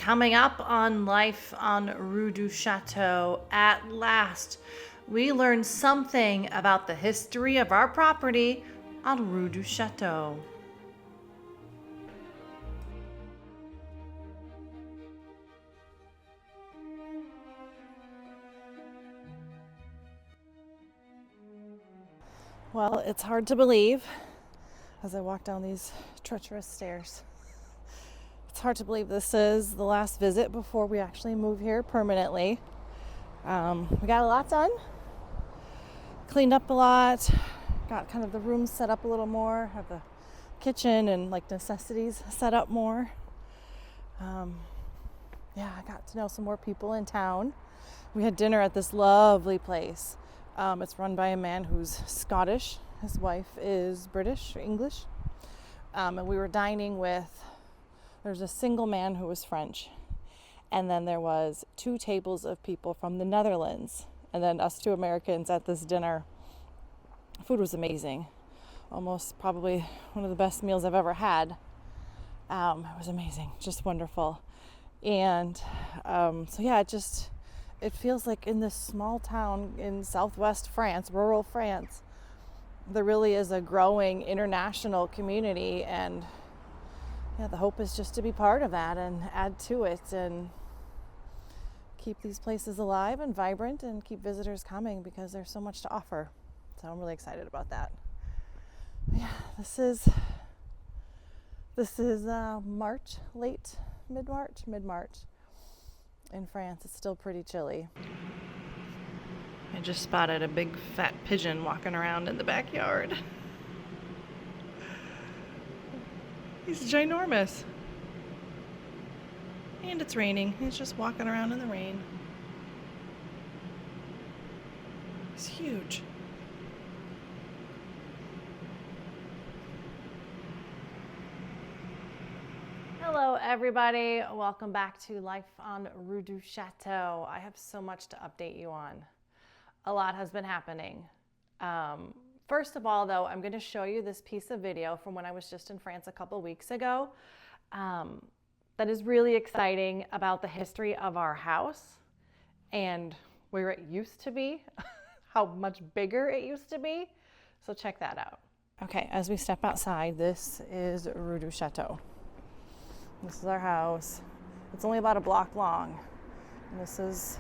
Coming up on Life on Rue du Chateau, at last, we learn something about the history of our property on Rue du Chateau. Well, it's hard to believe as I walk down these treacherous stairs. It's hard to believe this is the last visit before we actually move here permanently. We got a lot done, cleaned up a lot, got kind of the rooms set up a little more, have the kitchen and like necessities set up more. I got to know some more people in town. We had dinner at this lovely place. It's run by a man who's Scottish. His wife is British or English. And we were dining with, there's a single man who was French. And then there was 2 tables of people from the Netherlands. And then us 2 Americans at this dinner. Food was amazing. Almost probably one of the best meals I've ever had. It was amazing, just wonderful. And it feels like in this small town in southwest France, rural France, there really is a growing international community, and the hope is just to be part of that and add to it and keep these places alive and vibrant and keep visitors coming because there's so much to offer. So I'm really excited about that. This is March, mid-March. In France, it's still pretty chilly. I just spotted a big fat pigeon walking around in the backyard. He's ginormous. And it's raining. He's just walking around in the rain. He's huge. Hello everybody, welcome back to Life on Rue du Chateau. I have so much to update you on. A lot has been happening. First of all though, I'm going to show you this piece of video from when I was just in France a couple weeks ago that is really exciting about the history of our house and where it used to be, how much bigger it used to be. So check that out. Okay, as we step outside, this is Rue du Chateau. This is our house. It's only about a block long. And this is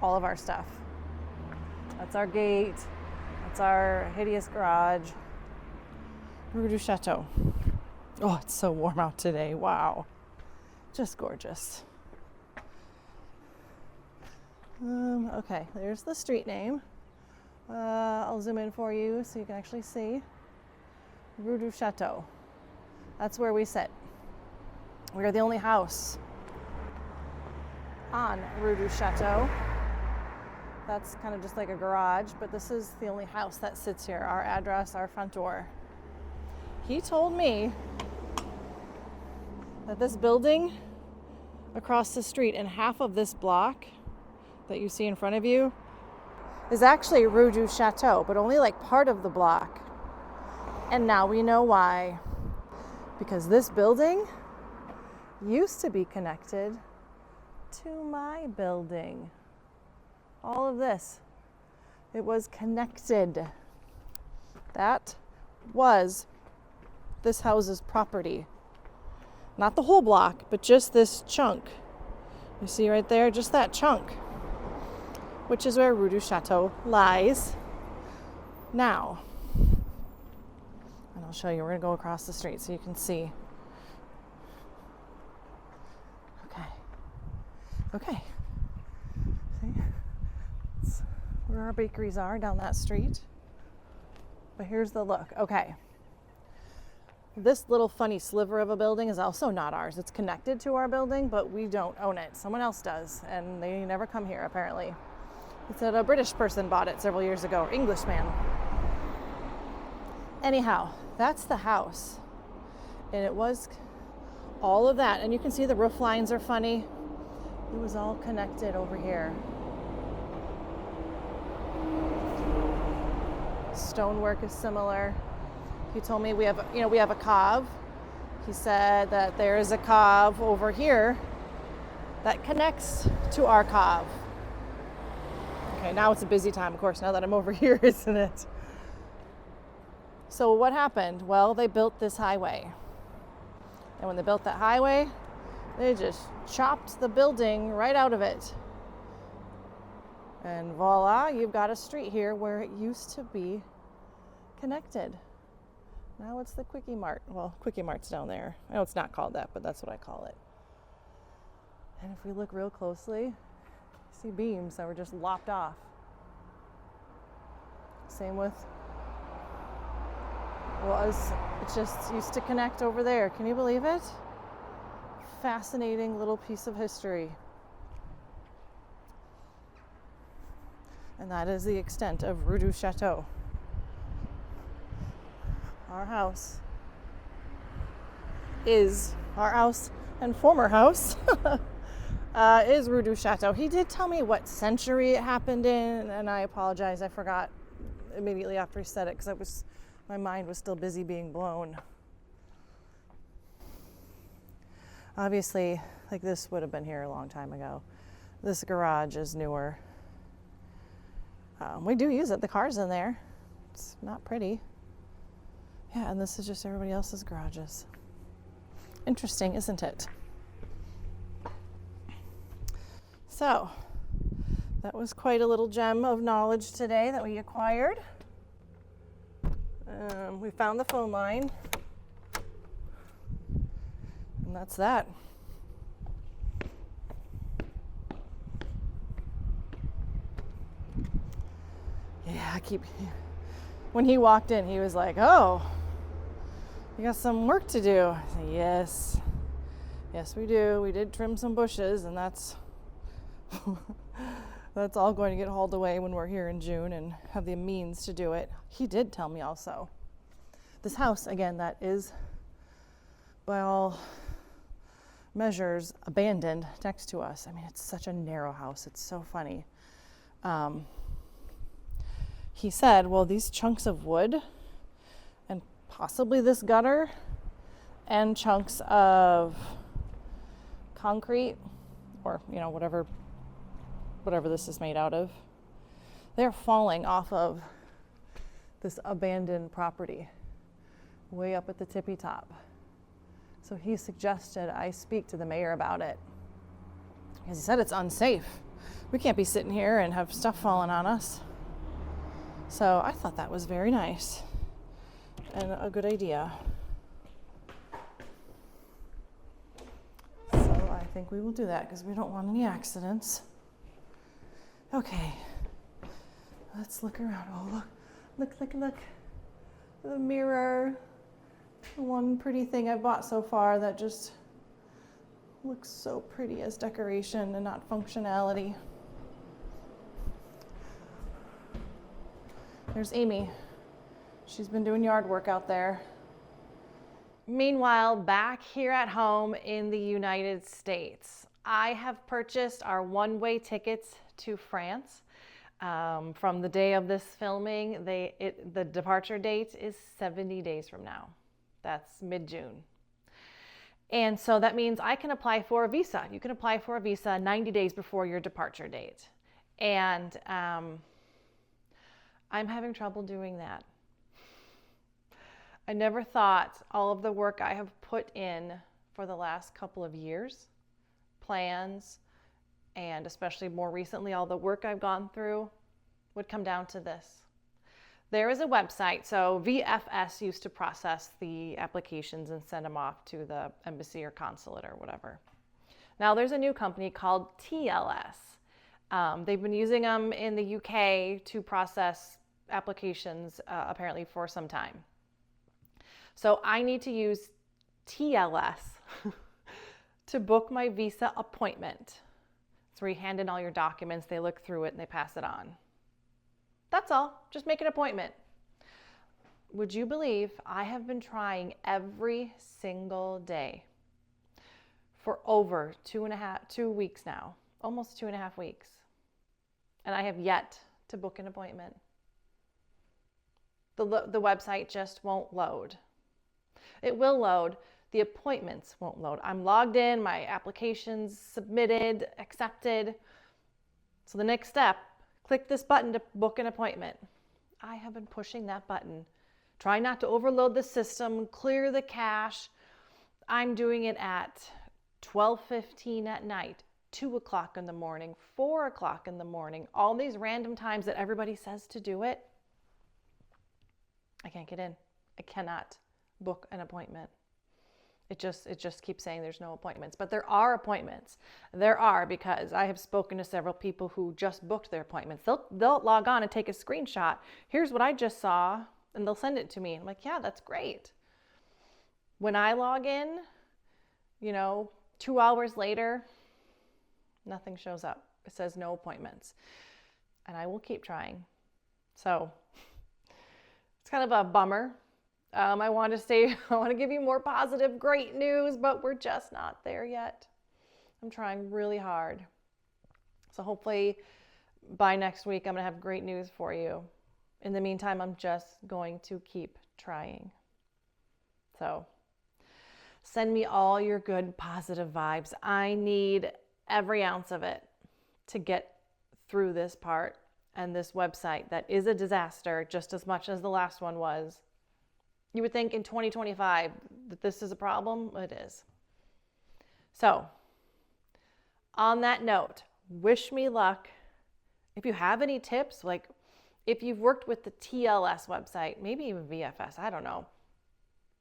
all of our stuff. That's our gate. That's our hideous garage. Rue du Chateau. Oh, it's so warm out today. Wow. Just gorgeous. Okay, there's the street name. I'll zoom in for you so you can actually see. Rue du Chateau. That's where we sit. We are the only house on Rue du Chateau. That's kind of just like a garage, but this is the only house that sits here. Our address, our front door. He told me that this building across the street and half of this block that you see in front of you is actually Rue du Chateau, but only like part of the block. And now we know why. Because this building used to be connected to my building. All of this, it was connected. That was this house's property. Not the whole block, but just this chunk. You see right there, just that chunk, which is where Rue du Chateau lies now. And I'll show you, we're gonna go across the street so you can see. Okay, see, that's where our bakeries are down that street. But here's the look. Okay, this little funny sliver of a building is also not ours. It's connected to our building, but we don't own it. Someone else does, and they never come here apparently. It said a British person bought it several years ago, Englishman. Anyhow, that's the house, and it was all of that. And you can see the roof lines are funny. It was all connected over here. Stonework is similar. He told me we have a cave. He said that there is a cave over here that connects to our cave. Okay, now it's a busy time, of course, now that I'm over here, isn't it? So what happened? Well, they built this highway. And when they built that highway, they just chopped the building right out of it. And voila, you've got a street here where it used to be connected. Now it's the Quickie Mart. Well, Quickie Mart's down there. I know it's not called that, but that's what I call it. And if we look real closely, see beams that were just lopped off. Same with it just used to connect over there. Can you believe it? Fascinating little piece of history. And that is the extent of Rue du Chateau. Our house and former house is Rue du Chateau. He did tell me what century it happened in, and I apologize, I forgot immediately after he said it because my mind was still busy being blown. Obviously, like, this would have been here a long time ago. This garage is newer. We do use it. The car's in there. It's not pretty. Yeah, and this is just everybody else's garages. Interesting, isn't it? So, that was quite a little gem of knowledge today that we acquired. We found the phone line. And that's that. Yeah, when he walked in, he was like, "Oh, you got some work to do." I said, "Yes. Yes, we do. We did trim some bushes, and that's that's all going to get hauled away when we're here in June and have the means to do it." He did tell me also, this house, again, that is by all measures abandoned next to us. I mean, it's such a narrow house. It's so funny. He said, well, these chunks of wood and possibly this gutter and chunks of concrete, or, you know, whatever this is made out of, they're falling off of this abandoned property way up at the tippy top. So he suggested I speak to the mayor about it, because he said it's unsafe. We can't be sitting here and have stuff falling on us. So I thought that was very nice and a good idea. So I think we will do that because we don't want any accidents. Okay, let's look around. Oh, look. The mirror. The one pretty thing I bought so far that just looks so pretty as decoration and not functionality. There's Amy. She's been doing yard work out there. Meanwhile, back here at home in the United States, I have purchased our one-way tickets to France. From the day of this filming, the departure date is 70 days from now. That's mid-June. And so that means I can apply for a visa. You can apply for a visa 90 days before your departure date. And I'm having trouble doing that. I never thought all of the work I have put in for the last couple of years, plans, and especially more recently, all the work I've gone through, would come down to this. There is a website, so VFS used to process the applications and send them off to the embassy or consulate or whatever. Now there's a new company called TLS. They've been using them in the UK to process applications apparently for some time. So I need to use TLS to book my visa appointment. It's where you hand in all your documents, they look through it, and they pass it on. That's all. Just make an appointment. Would you believe I have been trying every single day for over 2 weeks now, almost 2.5 weeks, and I have yet to book an appointment. The website just won't load. It will load. the appointments won't load. I'm logged in, my application's submitted, accepted. So the next step, click this button to book an appointment. I have been pushing that button. Try not to overload the system, clear the cache. I'm doing it at 12:15 at night, 2 o'clock in the morning, 4 o'clock in the morning, all these random times that everybody says to do it. I can't get in. I cannot book an appointment. It just keeps saying there's no appointments, but there are appointments. There are, because I have spoken to several people who just booked their appointments. They'll log on and take a screenshot. Here's what I just saw, and they'll send it to me. I'm like, yeah, that's great. When I log in, 2 hours later, nothing shows up. It says no appointments, and I will keep trying. So it's kind of a bummer. I want to give you more positive, great news, but we're just not there yet. I'm trying really hard. So hopefully by next week, I'm going to have great news for you. In the meantime, I'm just going to keep trying. So send me all your good, positive vibes. I need every ounce of it to get through this part and this website that is a disaster just as much as the last one was. You would think in 2025 that this is a problem. It is. So, on that note, wish me luck. If you have any tips, like if you've worked with the TLS website, maybe even VFS, I don't know,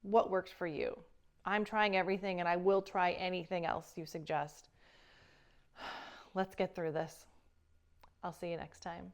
what works for you? I'm trying everything, and I will try anything else you suggest. Let's get through this. I'll see you next time.